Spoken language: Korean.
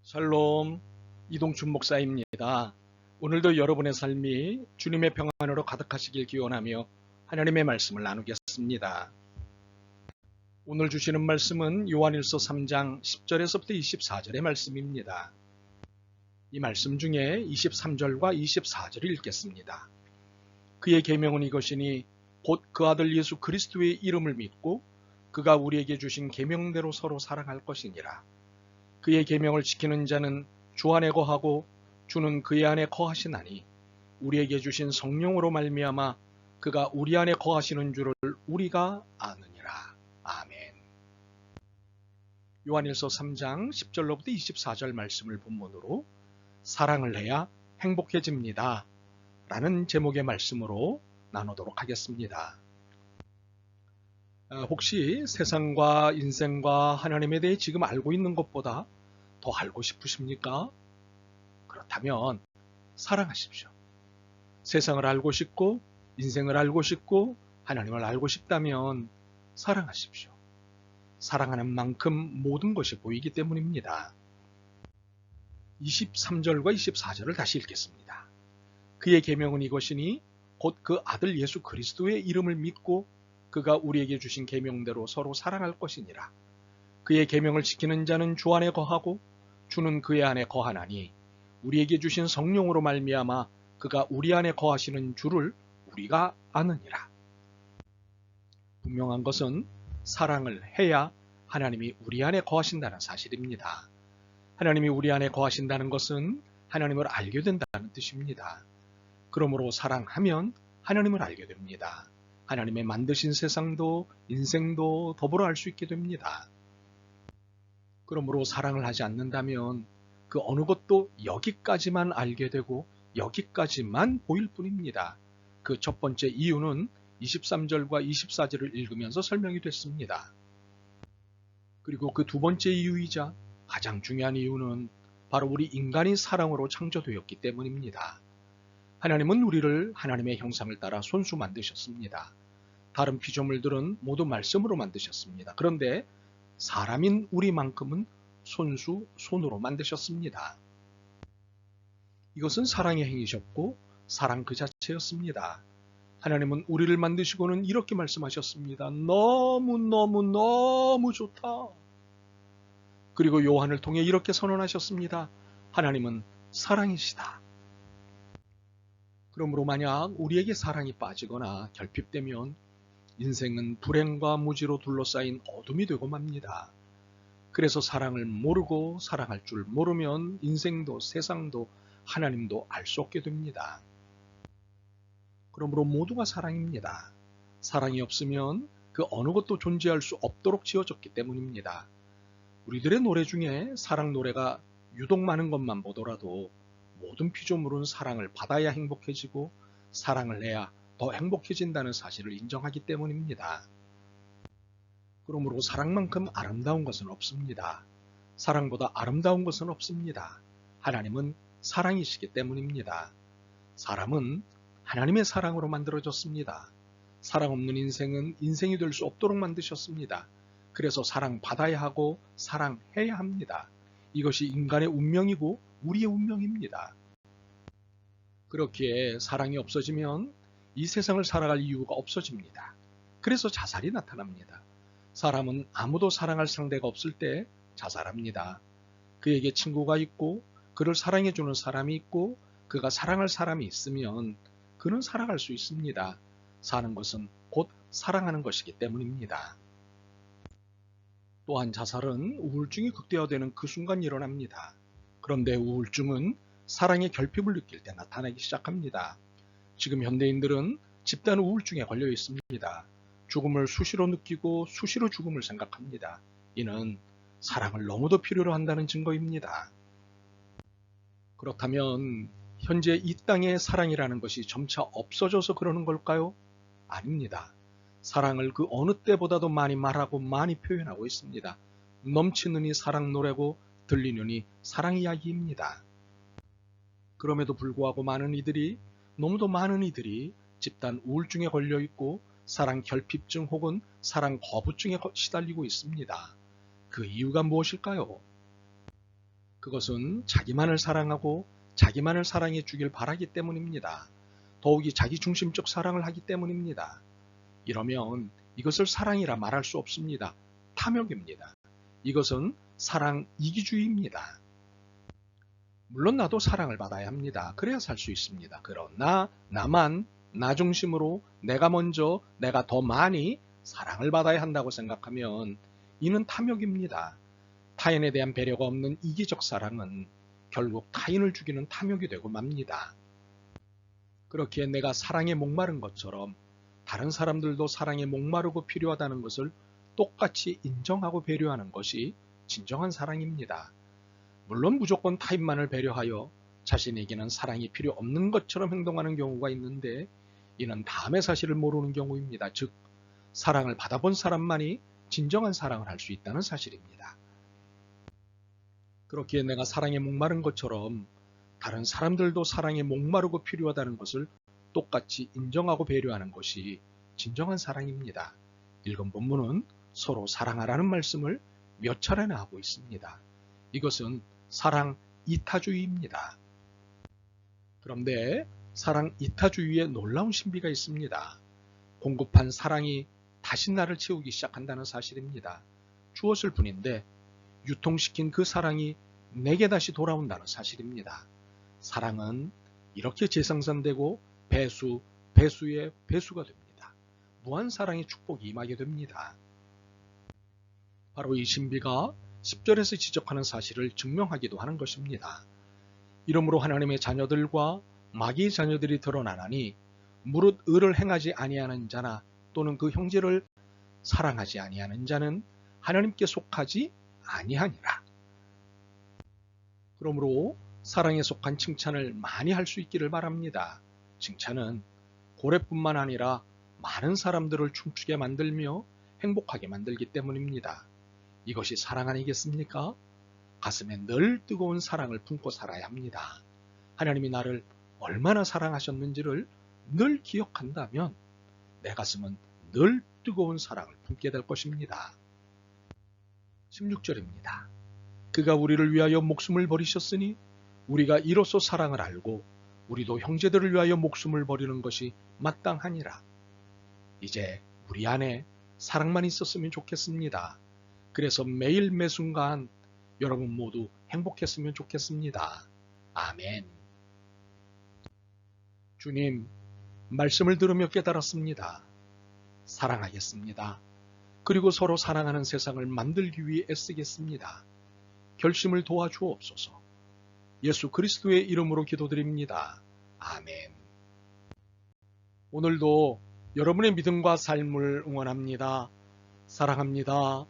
샬롬, 이동춘 목사입니다. 오늘도 여러분의 삶이 주님의 평안으로 가득하시길 기원하며 하나님의 말씀을 나누겠습니다. 오늘 주시는 말씀은 요한일서 3장 10절에서부터 24절의 말씀입니다. 이 말씀 중에 23절과 24절을 읽겠습니다. 그의 계명은 이것이니 곧 그 아들 예수 그리스도의 이름을 믿고 그가 우리에게 주신 계명대로 서로 사랑할 것이니라. 그의 계명을 지키는 자는 주 안에 거하고 주는 그의 안에 거하시나니 우리에게 주신 성령으로 말미암아 그가 우리 안에 거하시는 줄을 우리가 아느니라. 아멘. 요한일서 3장 10절로부터 24절 말씀을 본문으로 사랑을 해야 행복해집니다 라는 제목의 말씀으로 나누도록 하겠습니다. 혹시 세상과 인생과 하나님에 대해 지금 알고 있는 것보다 더 알고 싶으십니까? 그렇다면 사랑하십시오. 세상을 알고 싶고 인생을 알고 싶고 하나님을 알고 싶다면 사랑하십시오. 사랑하는 만큼 모든 것이 보이기 때문입니다. 23절과 24절을 다시 읽겠습니다. 그의 계명은 이것이니 곧 그 아들 예수 그리스도의 이름을 믿고 그가 우리에게 주신 계명대로 서로 사랑할 것이니라. 그의 계명을 지키는 자는 주 안에 거하고 주는 그의 안에 거하나니 우리에게 주신 성령으로 말미암아 그가 우리 안에 거하시는 줄을 우리가 아느니라. 분명한 것은 사랑을 해야 하나님이 우리 안에 거하신다는 사실입니다. 하나님이 우리 안에 거하신다는 것은 하나님을 알게 된다는 뜻입니다. 그러므로 사랑하면 하나님을 알게 됩니다. 하나님의 만드신 세상도 인생도 더불어 알 수 있게 됩니다. 그러므로 사랑을 하지 않는다면 그 어느 것도 여기까지만 알게 되고 여기까지만 보일 뿐입니다. 그 첫 번째 이유는 23절과 24절을 읽으면서 설명이 됐습니다. 그리고 그 두 번째 이유이자 가장 중요한 이유는 바로 우리 인간이 사랑으로 창조되었기 때문입니다. 하나님은 우리를 하나님의 형상을 따라 손수 만드셨습니다. 다른 피조물들은 모두 말씀으로 만드셨습니다. 그런데 사람인 우리만큼은 손으로 만드셨습니다. 이것은 사랑의 행위셨고 사랑 그 자체였습니다. 하나님은 우리를 만드시고는 이렇게 말씀하셨습니다. 너무 좋다. 그리고 요한을 통해 이렇게 선언하셨습니다. 하나님은 사랑이시다. 그러므로 만약 우리에게 사랑이 빠지거나 결핍되면 인생은 불행과 무지로 둘러싸인 어둠이 되고 맙니다. 그래서 사랑을 모르고 사랑할 줄 모르면 인생도 세상도 하나님도 알 수 없게 됩니다. 그러므로 모두가 사랑입니다. 사랑이 없으면 그 어느 것도 존재할 수 없도록 지어졌기 때문입니다. 우리들의 노래 중에 사랑 노래가 유독 많은 것만 보더라도 모든 피조물은 사랑을 받아야 행복해지고 사랑을 해야 더 행복해진다는 사실을 인정하기 때문입니다. 그러므로 사랑만큼 아름다운 것은 없습니다. 사랑보다 아름다운 것은 없습니다. 하나님은 사랑이시기 때문입니다. 사람은 하나님의 사랑으로 만들어졌습니다. 사랑 없는 인생은 인생이 될 수 없도록 만드셨습니다. 그래서 사랑받아야 하고 사랑해야 합니다. 이것이 인간의 운명이고 우리의 운명입니다. 그렇기에 사랑이 없어지면 이 세상을 살아갈 이유가 없어집니다. 그래서 자살이 나타납니다. 사람은 아무도 사랑할 상대가 없을 때 자살합니다. 그에게 친구가 있고 그를 사랑해주는 사람이 있고 그가 사랑할 사람이 있으면 그는 살아갈 수 있습니다. 사는 것은 곧 사랑하는 것이기 때문입니다. 또한 자살은 우울증이 극대화되는 그 순간 일어납니다. 그런데 우울증은 사랑의 결핍을 느낄 때 나타나기 시작합니다. 지금 현대인들은 집단 우울증에 걸려 있습니다. 죽음을 수시로 느끼고 수시로 죽음을 생각합니다. 이는 사랑을 너무도 필요로 한다는 증거입니다. 그렇다면 현재 이 땅에 사랑이라는 것이 점차 없어져서 그러는 걸까요? 아닙니다. 사랑을 그 어느 때보다도 많이 말하고 많이 표현하고 있습니다. 넘치느니 사랑 노래고 들리느니 사랑 이야기입니다. 그럼에도 불구하고 너무도 많은 이들이 집단 우울증에 걸려 있고 사랑 결핍증 혹은 사랑 거부증에 시달리고 있습니다. 그 이유가 무엇일까요? 그것은 자기만을 사랑하고 자기만을 사랑해 주길 바라기 때문입니다. 더욱이 자기중심적 사랑을 하기 때문입니다. 이러면 이것을 사랑이라 말할 수 없습니다. 탐욕입니다. 이것은 사랑 이기주의입니다. 물론 나도 사랑을 받아야 합니다. 그래야 살 수 있습니다. 그러나 나만 나 중심으로 내가 먼저 내가 더 많이 사랑을 받아야 한다고 생각하면 이는 탐욕입니다. 타인에 대한 배려가 없는 이기적 사랑은 결국 타인을 죽이는 탐욕이 되고 맙니다. 그렇기에 내가 사랑에 목마른 것처럼 다른 사람들도 사랑에 목마르고 필요하다는 것을 똑같이 인정하고 배려하는 것이 진정한 사랑입니다. 물론 무조건 타인만을 배려하여 자신에게는 사랑이 필요 없는 것처럼 행동하는 경우가 있는데 이는 다음의 사실을 모르는 경우입니다. 즉, 사랑을 받아본 사람만이 진정한 사랑을 할 수 있다는 사실입니다. 그렇기에 내가 사랑에 목마른 것처럼 다른 사람들도 사랑에 목마르고 필요하다는 것을 똑같이 인정하고 배려하는 것이 진정한 사랑입니다. 읽은 본문은 서로 사랑하라는 말씀을 몇 차례나 하고 있습니다. 이것은 사랑 이타주의입니다. 그런데 사랑 이타주의에 놀라운 신비가 있습니다. 공급한 사랑이 다시 나를 채우기 시작한다는 사실입니다. 주었을 뿐인데 유통시킨 그 사랑이 내게 다시 돌아온다는 사실입니다. 사랑은 이렇게 재생산되고 배수의 배수가 됩니다. 무한 사랑의 축복이 임하게 됩니다. 바로 이 신비가 10절에서 지적하는 사실을 증명하기도 하는 것입니다. 이러므로 하나님의 자녀들과 마귀의 자녀들이 드러나나니 무릇 의를 행하지 아니하는 자나 또는 그 형제를 사랑하지 아니하는 자는 하나님께 속하지 아니하니라. 그러므로 사랑에 속한 칭찬을 많이 할 수 있기를 바랍니다. 칭찬은 고래뿐만 아니라 많은 사람들을 춤추게 만들며 행복하게 만들기 때문입니다. 이것이 사랑 아니겠습니까? 가슴에 늘 뜨거운 사랑을 품고 살아야 합니다. 하나님이 나를 얼마나 사랑하셨는지를 늘 기억한다면 내 가슴은 늘 뜨거운 사랑을 품게 될 것입니다. 16절입니다. 그가 우리를 위하여 목숨을 버리셨으니 우리가 이로써 사랑을 알고 우리도 형제들을 위하여 목숨을 버리는 것이 마땅하니라. 이제 우리 안에 사랑만 있었으면 좋겠습니다. 그래서 매일 매순간 여러분 모두 행복했으면 좋겠습니다. 아멘. 주님, 말씀을 들으며 깨달았습니다. 사랑하겠습니다. 그리고 서로 사랑하는 세상을 만들기 위해 애쓰겠습니다. 결심을 도와주옵소서. 예수 그리스도의 이름으로 기도드립니다. 아멘. 오늘도 여러분의 믿음과 삶을 응원합니다. 사랑합니다.